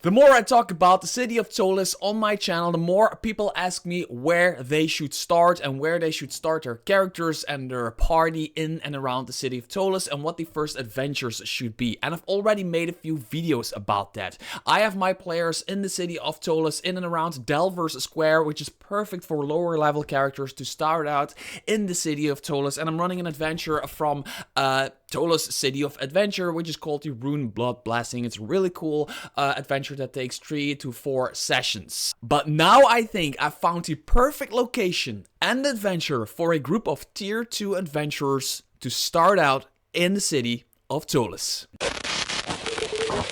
The more I talk about the city of Ptolus on my channel, the more people ask me where they should start and where they should start their characters and their party in and around the city of Ptolus and what the first adventures should be. And I've already made a few videos about that. I have my players in the city of Ptolus in and around Delver's Square, which is perfect for lower level characters to start out in the city of Ptolus. And I'm running an adventure from Ptolus City of Adventure, which is called the Rune Blood Blessing. It's a really cool adventure that takes 3 to 4 sessions. But now I think I found the perfect location and adventure for a group of tier 2 adventurers to start out in the city of Ptolus.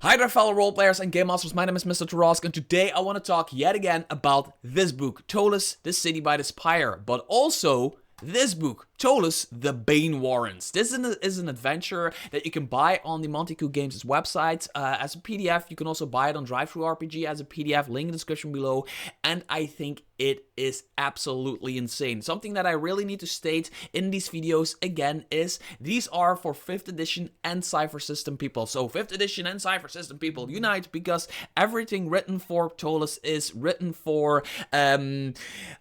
Hi there fellow roleplayers and game masters, my name is Mr. Tarask, and today I want to talk yet again about this book, Ptolus, the City by the Spire, but also this book, Ptolus, the Banewarrens. This is an adventure that you can buy on the Monte Games' website as a PDF. You can also buy it on DriveThruRPG as a PDF, link in the description below. And I think it is absolutely insane. Something that I really need to state in these videos again is these are for 5th edition and Cypher System people. So 5th edition and Cypher System people unite, because everything written for Ptolus is written for... I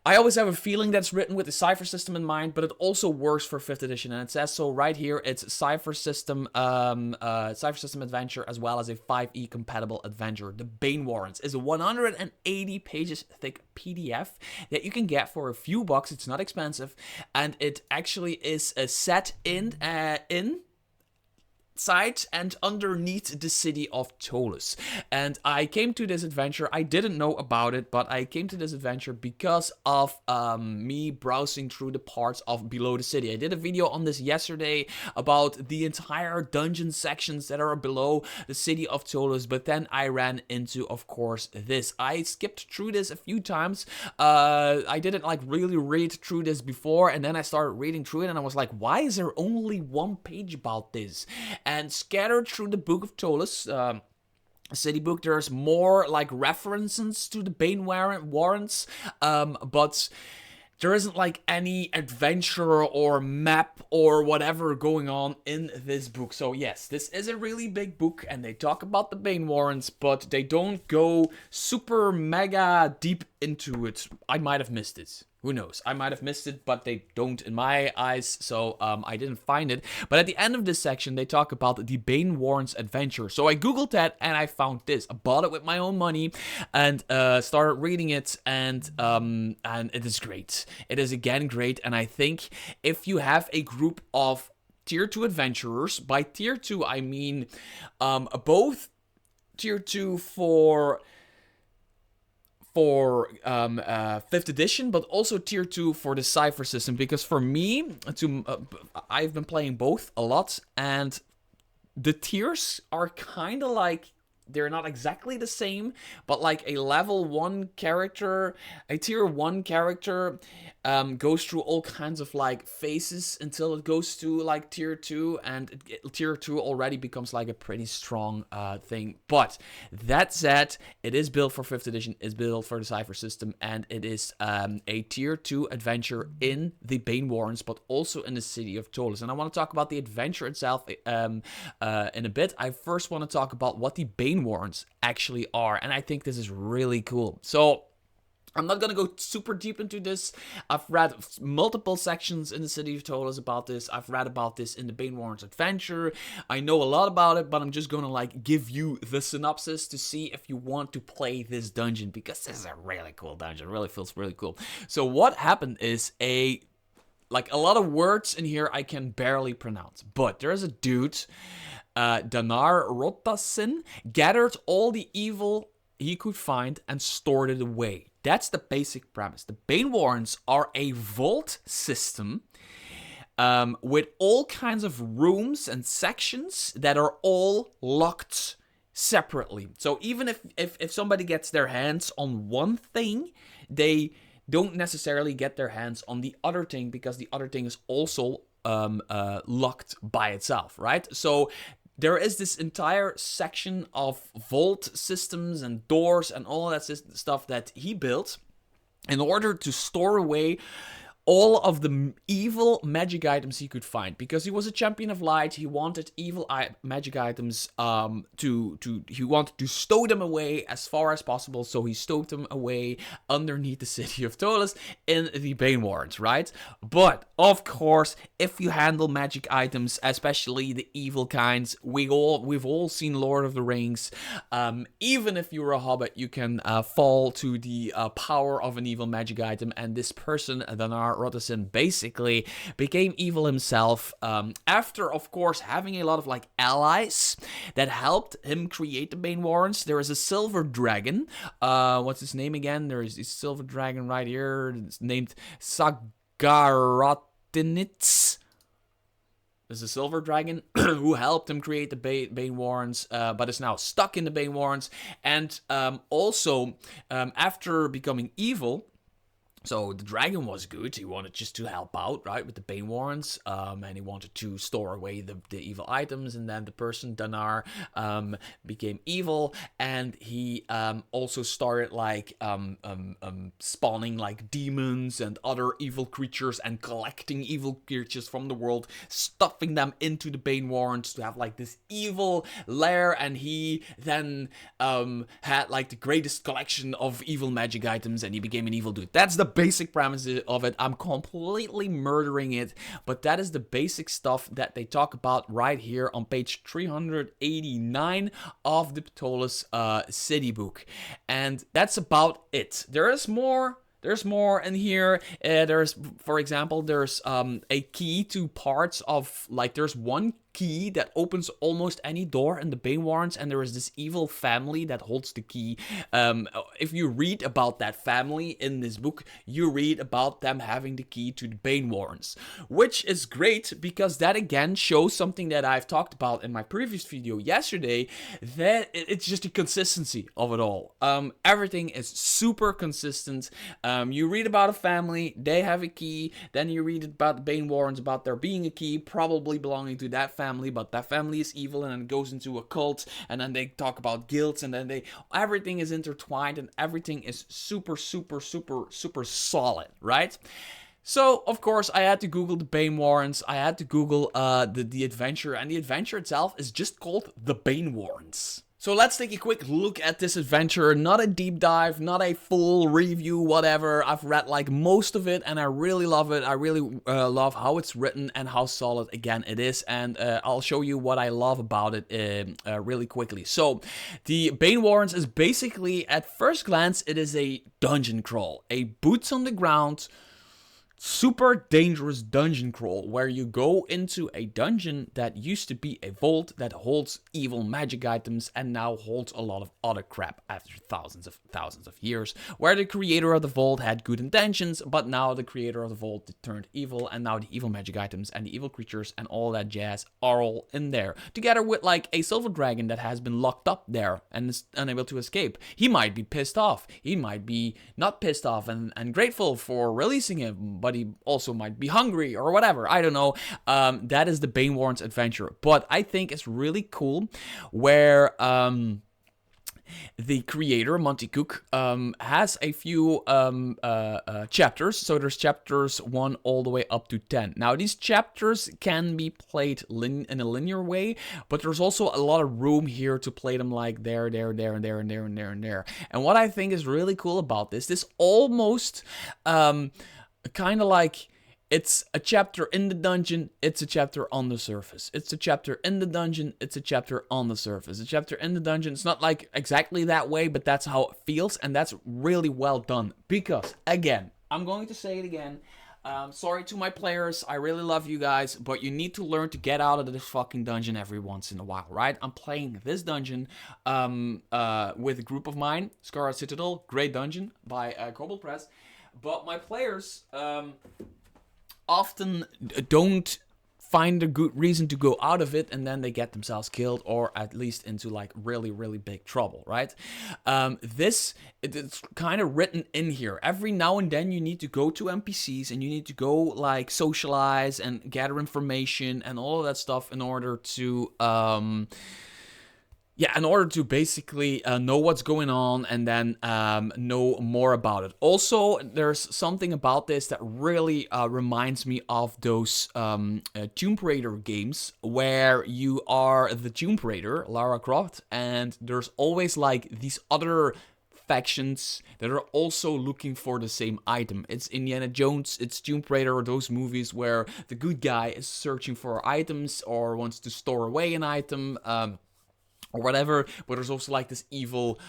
always have a feeling that's written with the Cypher System in mind, but it also works for 5th edition, and it says so right here. It's Cypher System Adventure as well as a 5e compatible adventure. The Banewarrens is a 180 pages thick PDF that you can get for a few bucks. It's not expensive, and it actually is a set in inside and underneath the city of Ptolus. And I came to this adventure, I didn't know about it, but I came to this adventure because of me browsing through the parts of below the city. I did a video on this yesterday about the entire dungeon sections that are below the city of Ptolus, but then I ran into, of course, this. I skipped through this a few times. I didn't like really read through this before, and then I started reading through it and I was like, why is there only one page about this? And scattered through the book of Ptolus, city book, there's more like references to the Banewarrens, but there isn't like any adventure or map or whatever going on in this book. So yes, this is a really big book and they talk about the Banewarrens, but they don't go super mega deep into it. I might have missed it. Who knows? I might have missed it, but they don't in my eyes, so I didn't find it. But at the end of this section, they talk about the Banewarrens adventure. So I googled that and I found this. I bought it with my own money and started reading it, and it is great. It is again great, and I think if you have a group of tier 2 adventurers, by tier 2 I mean both tier 2 for 5th edition, but also tier 2 for the Cypher System, because for me, I've been playing both a lot, and the tiers are kind of like, they're not exactly the same, but like a level 1 character, a tier 1 character goes through all kinds of like phases until it goes to like tier 2, and tier 2 already becomes like a pretty strong thing. But that said, it is built for 5th edition, is built for the Cypher System, and it is a tier 2 adventure in the Banewarrens, but also in the city of Ptolus. And I want to talk about the adventure itself in a bit. I first want to talk about what the Banewarrens actually are, and I think this is really cool. So I'm not gonna go super deep into this. I've read multiple sections in the city of Ptolus about this. I've read about this in the Banewarrens adventure. I know a lot about it, but I'm just gonna like give you the synopsis to see if you want to play this dungeon, because this is a really cool dungeon. It really feels really cool. So what happened is a lot of words in here I can barely pronounce, but there's a dude, Danar Rotasin, gathered all the evil he could find and stored it away. That's the basic premise. The Banewarrens are a vault system with all kinds of rooms and sections that are all locked separately. So even if somebody gets their hands on one thing, they don't necessarily get their hands on the other thing, because the other thing is also locked by itself, right? So there is this entire section of vault systems and doors and all that stuff that he built in order to store away all of the evil magic items he could find, because he was a champion of light. He wanted evil magic items he wanted to stow them away as far as possible, so he stowed them away underneath the city of Ptolus in the Banewarrens, right? But of course, if you handle magic items, especially the evil kinds, we've all seen Lord of the Rings. Even if you're a hobbit, you can fall to the power of an evil magic item, and this person, Danar Rotasin, basically became evil himself, after, of course, having a lot of like allies that helped him create the Banewarrens. There is a silver dragon. What's his name again? There is this silver dragon right here. It's named Sagarotinitz. There's a silver dragon who helped him create the Banewarrens, but is now stuck in the Banewarrens. And also, after becoming evil, so the dragon was good. He wanted just to help out, right, with the Banewarrens, and he wanted to store away the evil items. And then the person, Danar, became evil, and he also started like spawning like demons and other evil creatures and collecting evil creatures from the world, stuffing them into the Banewarrens to have like this evil lair. And he then had like the greatest collection of evil magic items, and he became an evil dude. That's the basic premise of it. I'm completely murdering it, but that is the basic stuff that they talk about right here on page 389 of the Ptolus city book. And that's about it. There's more in here. There's, for example, there's a key to parts of, like, there's one key that opens almost any door in the Banewarrens, and there is this evil family that holds the key. If you read about that family in this book, you read about them having the key to the Banewarrens, which is great, because that again shows something that I've talked about in my previous video yesterday, that it's just the consistency of it all. Everything is super consistent. You read about a family, they have a key, then you read about the Banewarrens, about there being a key, probably belonging to that family, but that family is evil, and then it goes into a cult, and then they talk about guilds, and then everything is intertwined, and everything is super solid, right? So, of course, I had to Google the Banewarrens, I had to Google the adventure, and the adventure itself is just called the Banewarrens. So let's take a quick look at this adventure. Not a deep dive, not a full review, whatever. I've read like most of it, and I really love it. I really love how it's written and how solid, again, it is. And I'll show you what I love about it really quickly. So the Banewarrens is basically, at first glance, it is a dungeon crawl. A boots on the ground, super dangerous dungeon crawl, where you go into a dungeon that used to be a vault that holds evil magic items and now holds a lot of other crap after thousands of years, where the creator of the vault had good intentions, but now the creator of the vault turned evil, and now the evil magic items and the evil creatures and all that jazz are all in there, together with like a silver dragon that has been locked up there and is unable to escape. He might be pissed off, he might be not pissed off and grateful for releasing him, but he also might be hungry or whatever. I don't know. That is the Banewarrens adventure. But I think it's really cool where the creator, Monte has a few chapters. So there's chapters 1 all the way up to 10. Now, these chapters can be played in a linear way, but there's also a lot of room here to play them like there, and there. And what I think is really cool about this almost kind of like, it's a chapter in the dungeon, it's a chapter on the surface. It's a chapter in the dungeon, it's a chapter on the surface. A chapter in the dungeon, it's not like exactly that way, but that's how it feels, and that's really well done. Because, again, I'm going to say it again, sorry to my players, I really love you guys, but you need to learn to get out of this fucking dungeon every once in a while, right? I'm playing this dungeon with a group of mine, Scarlet Citadel, great dungeon by Kobold Press. But my players often don't find a good reason to go out of it, and then they get themselves killed, or at least into like really big trouble, right? It's kind of written in here. Every now and then you need to go to NPCs, and you need to go like socialize and gather information and all of that stuff in order to Yeah, in order to basically know what's going on and then know more about it. Also, there's something about this that really reminds me of those Tomb Raider games where you are the Tomb Raider, Lara Croft, and there's always like these other factions that are also looking for the same item. It's Indiana Jones, it's Tomb Raider, or those movies where the good guy is searching for items or wants to store away an item. Or whatever, but there's also like this evil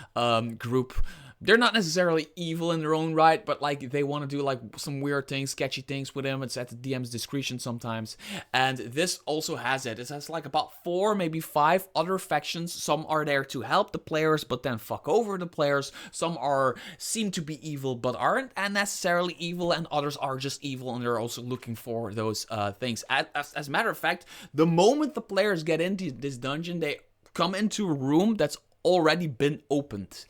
group. They're not necessarily evil in their own right, but like they want to do like some weird things, sketchy things with him. It's at the DM's discretion sometimes. And this also has it. It has like about 4, maybe 5 other factions. Some are there to help the players, but then fuck over the players. Some seem to be evil, but aren't necessarily evil, and others are just evil, and they're also looking for those things. As a matter of fact, the moment the players get into this dungeon, they come into a room that's already been opened,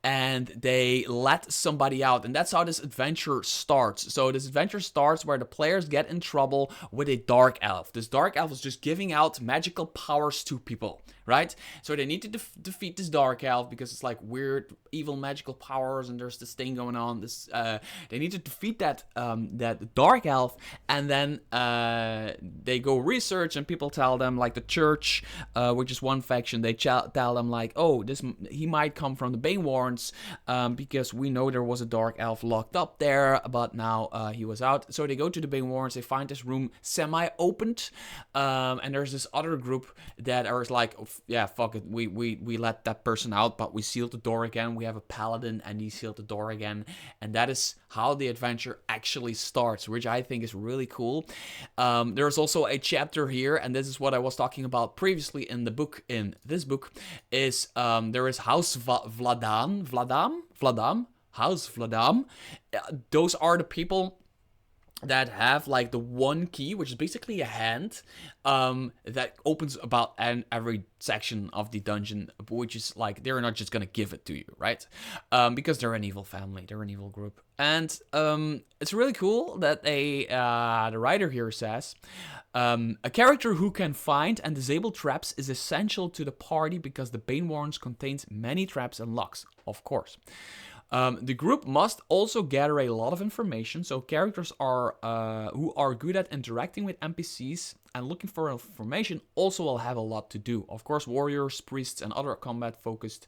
and they let somebody out, and that's how this adventure starts. So this adventure starts where the players get in trouble with a dark elf. This dark elf is just giving out magical powers to people, right? So they need to defeat this dark elf because it's like weird evil magical powers, and there's this thing going on. They need to defeat that dark elf, and then they go research, and people tell them, like the church, which is one faction, they tell them like, oh, he might come from the Banewarrens, because we know there was a dark elf locked up there, but now he was out. So they go to the Banewarrens, they find this room semi-opened, and there's this other group that are like, yeah, fuck it, we let that person out, but we sealed the door again. We have a paladin, and he sealed the door again, and that is how the adventure actually starts, which I think is really cool. There's also a chapter here, and this is what I was talking about previously in the book. In this book, is there is House Vladam, House Vladam. Those are the people that have like the one key, which is basically a hand, that opens about every section of the dungeon, which is like, they're not just gonna give it to you, right? Because they're an evil family, they're an evil group. And it's really cool that the writer here says, a character who can find and disable traps is essential to the party because the Banewarrens contains many traps and locks, of course. The group must also gather a lot of information, so characters who are good at interacting with NPCs and looking for information also will have a lot to do. Of course, warriors, priests, and other combat-focused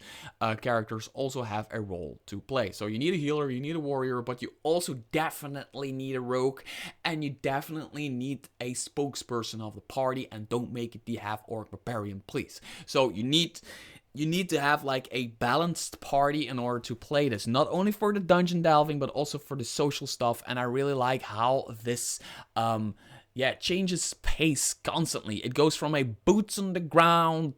characters also have a role to play. So you need a healer, you need a warrior, but you also definitely need a rogue, and you definitely need a spokesperson of the party, and don't make it the half-orc barbarian, please. So you need to have like a balanced party in order to play this. Not only for the dungeon delving, but also for the social stuff. And I really like how this, changes pace constantly. It goes from a boots on the ground,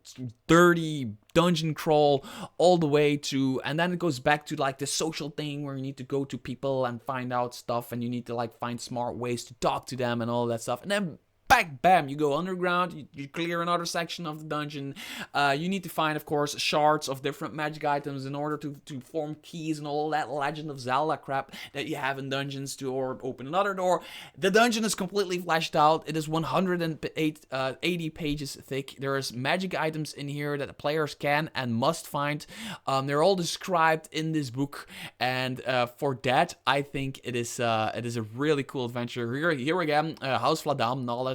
dirty dungeon crawl all the way to, and then it goes back to like the social thing where you need to go to people and find out stuff, and you need to like find smart ways to talk to them and all that stuff. And then back, bam, you go underground, you clear another section of the dungeon. You need to find, of course, shards of different magic items in order to form keys and all that Legend of Zelda crap that you have in dungeons to open another door. The dungeon is completely fleshed out. It is 180 pages thick. There is magic items in here that the players can and must find. They're all described in this book, and for that, I think it is a really cool adventure. Here again, House Vladam knowledge.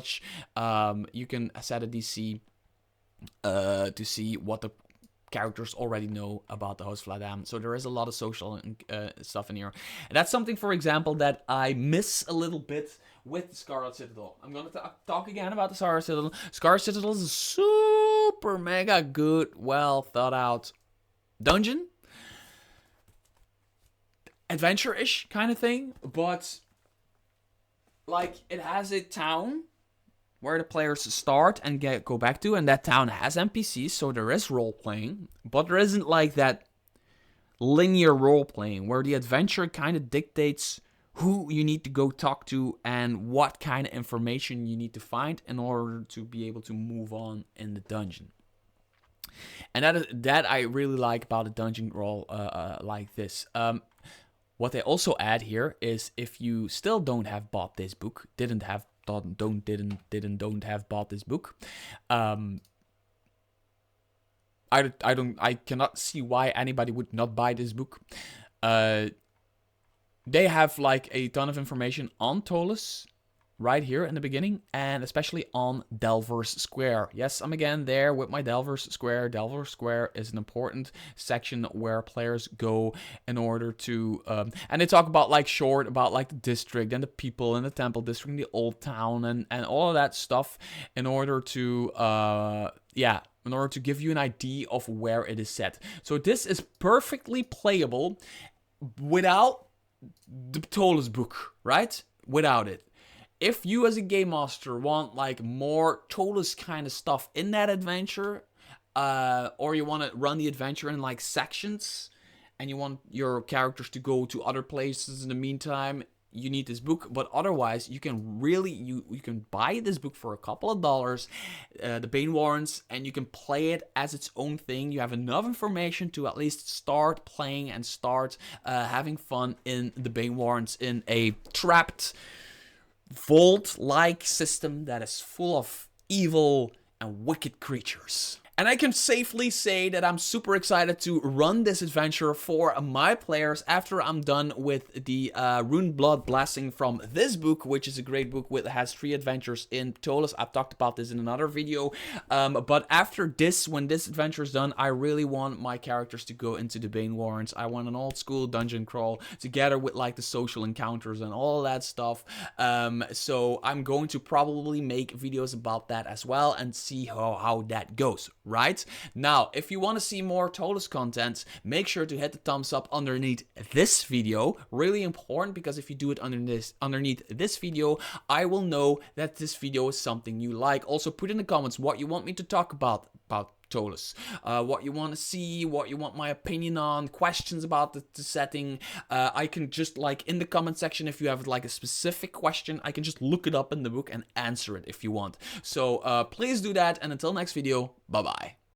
You can set a DC to see what the characters already know about the House Vladam. So there is a lot of social stuff in here. And that's something, for example, that I miss a little bit with the Scarlet Citadel. I'm going to talk again about the Scarlet Citadel. Scarlet Citadel is a super mega good, well thought out dungeon. Adventure-ish kind of thing, but like it has a town where the players start and go back to, and that town has NPCs, so there is role-playing, but there isn't like that linear role-playing where the adventure kind of dictates who you need to go talk to and what kind of information you need to find in order to be able to move on in the dungeon. And that I really like about a dungeon role like this. What they also add here is, if you still don't have bought this book, don't have bought this book, I cannot see why anybody would not buy this book. They have like a ton of information on Ptolus right here in the beginning, and especially on Delver's Square. Yes, I'm again there with my Delver's Square. Delver's Square is an important section where players go in order to, and they talk about like about like the district and the people in the temple district, and the old town, and all of that stuff in order to, yeah, in order to give you an idea of where it is set. So this is perfectly playable without the Ptolus book, right? Without it. If you as a game master want like more Ptolus kind of stuff in that adventure, or you want to run the adventure in like sections, and you want your characters to go to other places in the meantime, you need this book. But otherwise, you can really, you can buy this book for a couple of dollars, the Banewarrens, and you can play it as its own thing. You have enough information to at least start playing and start having fun in the Banewarrens in a trapped vault-like system that is full of evil and wicked creatures. And I can safely say that I'm super excited to run this adventure for my players after I'm done with the Rune Blood Blessing from this book, which is a great book that has 3 adventures in Ptolus. I've talked about this in another video. But after this, when this adventure is done, I really want my characters to go into the Banewarrens. I want an old school dungeon crawl together with like the social encounters and all that stuff. So I'm going to probably make videos about that as well and see how that goes. Right? Now, if you want to see more Ptolus content, make sure to hit the thumbs up underneath this video. Really important, because if you do it underneath this video, I will know that this video is something you like. Also, put in the comments what you want me to talk about Ptolus, what you want to see, what you want my opinion on, questions about the setting. I can just, like, in the comment section, if you have like a specific question, I can just look it up in the book and answer it if you want. So please do that, and until next video, bye bye.